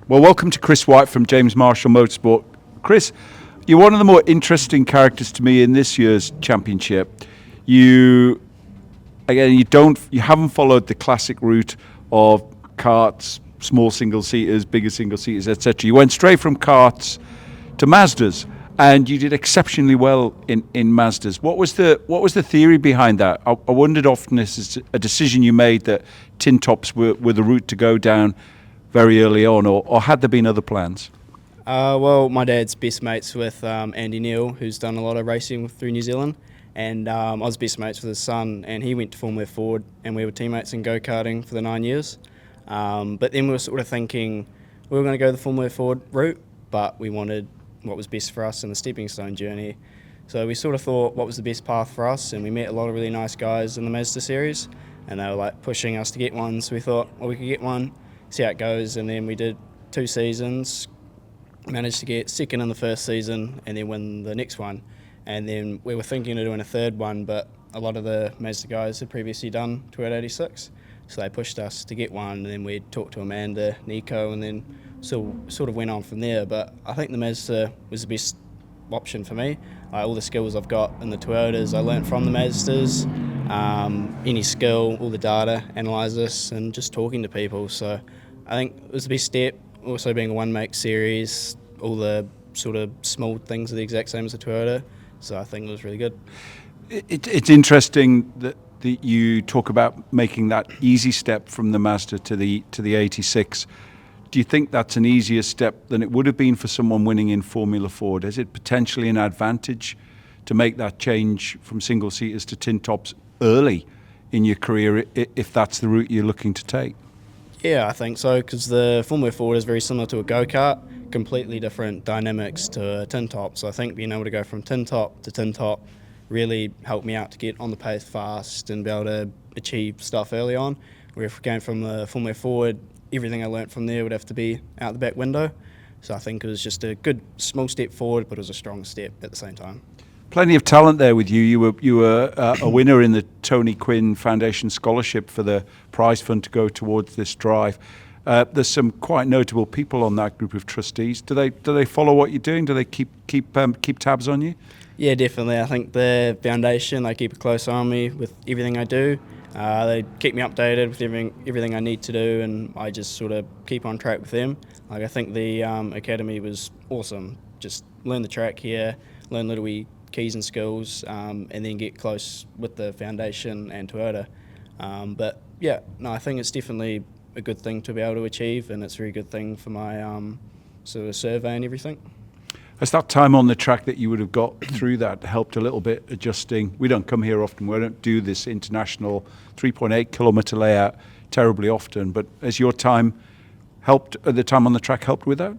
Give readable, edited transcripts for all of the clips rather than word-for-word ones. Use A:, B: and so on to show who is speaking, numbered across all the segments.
A: Well, welcome to Chris White from James Marshall Motorsport. Chris, you're one of the more interesting characters to me in this year's championship. You, again, you haven't followed the classic route of karts, small single seaters, bigger single seaters, etc. You went straight from karts to Mazdas, and you did exceptionally well in Mazdas. What was the theory behind that? I wondered often if it's a decision you made that tin tops were the route to go down very early on, or had there been other plans?
B: Well, my dad's best mates with Andy Neal, who's done a lot of racing through New Zealand, and I was best mates with his son, and he went to Formula Ford, and we were teammates in go-karting for the 9 years. But then we were sort of thinking we were going to go the Formula Ford route, but we wanted what was best for us in the stepping stone journey. So we sort of thought what was the best path for us, and we met a lot of really nice guys in the Mazda series, and they were like pushing us to get one, so we thought, well, we could get one, see how it goes, and then we did 2 seasons, managed to get second in the first season and then win the next one. And then we were thinking of doing a third one, but a lot of the Mazda guys had previously done GR86, so they pushed us to get one, and then we talked to Amanda, Nico, and then sort of went on from there. But I think the Mazda was the best option for me. All the skills I've got in the Toyotas I learnt from the Mazdas, any skill, all the data, analysis, and just talking to people. So I think it was the best step. Also being a one-make series, all the sort of small things are the exact same as the Toyota, so I think it was really good.
A: It's interesting that you talk about making that easy step from the Mazda to the 86. Do you think that's an easier step than it would have been for someone winning in Formula Ford? Is it potentially an advantage to make that change from single seaters to tin tops early in your career if that's the route you're looking to take?
B: Yeah, I think so, because the Formula Ford is very similar to a go-kart, completely different dynamics to a tin top. So I think being able to go from tin top to tin top really helped me out to get on the pace fast and be able to achieve stuff early on. Where if going from the Formula Ford, everything I learnt from there would have to be out the back window. So I think it was just a good small step forward, but it was a strong step at the same time.
A: Plenty of talent there with you. You were a winner in the Tony Quinn Foundation Scholarship for the prize fund to go towards this drive. There's some quite notable people on that group of trustees. Do they follow what you're doing? Do they keep tabs on you?
B: Yeah, definitely. I think the foundation, they keep a close eye on me with everything I do. They keep me updated with everything I need to do, and I just sort of keep on track with them. Like, I think the academy was awesome. Just learn the track here, learn little wee keys and skills, and then get close with the foundation and Toyota. But yeah, no, I think it's definitely a good thing to be able to achieve, and it's a very good thing for my sort of survey and everything.
A: Has that time on the track that you would have got through that helped a little bit adjusting? We don't come here often. We don't do this international 3.8 kilometre layout terribly often, but has your time helped, the time on the track helped with that?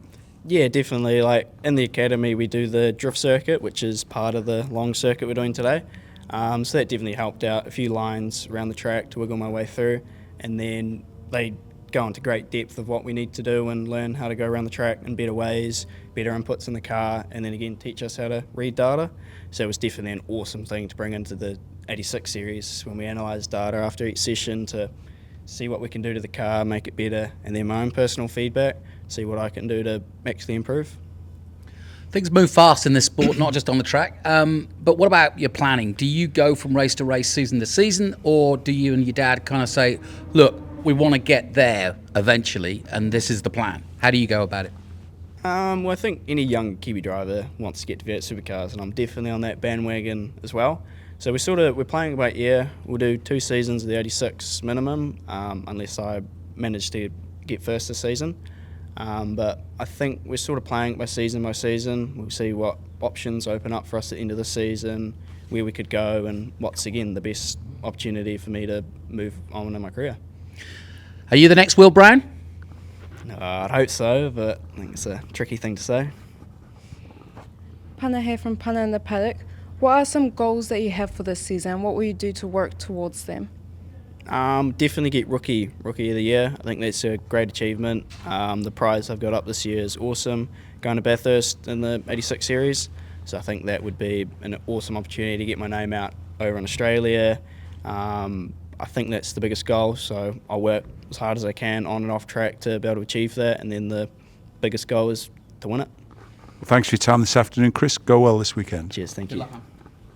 B: Yeah, definitely. Like in the academy, we do the drift circuit, which is part of the long circuit we're doing today. So that definitely helped out. A few lines around the track to wiggle my way through, and then they go into great depth of what we need to do and learn how to go around the track in better ways, better inputs in the car, and then again teach us how to read data. So it was definitely an awesome thing to bring into the 86 series when we analyse data after each session to see what we can do to the car, make it better, and then my own personal feedback, see what I can do to actually improve.
C: Things move fast in this sport, not just on the track. But what about your planning? Do you go from race to race, season to season, or do you and your dad kind of say, look, we want to get there eventually, and this is the plan? How do you go about it?
B: Well, I think any young Kiwi driver wants to get to V8 supercars, and I'm definitely on that bandwagon as well. So we're playing about, we'll do 2 seasons of the 86 minimum, unless I manage to get first this season. But I think we're sort of playing by season. We'll see what options open up for us at the end of the season, where we could go, and what's, again, the best opportunity for me to move on in my career.
C: Are you the next Will Brown?
B: No, I'd hope so, but I think it's a tricky thing to say.
D: Pana here from Pana in the Paddock. What are some goals that you have for this season? What will you do to work towards them?
B: Definitely get rookie of the year. I think that's a great achievement. The prize I've got up this year is awesome. Going to Bathurst in the 86 series, so I think that would be an awesome opportunity to get my name out over in Australia. I think that's the biggest goal, so I'll work as hard as I can on and off track to be able to achieve that, and then the biggest goal is to win it.
A: Well, thanks for your time this afternoon, Chris. Go well this weekend.
B: Cheers, thank
C: Good
B: you.
C: luck, man.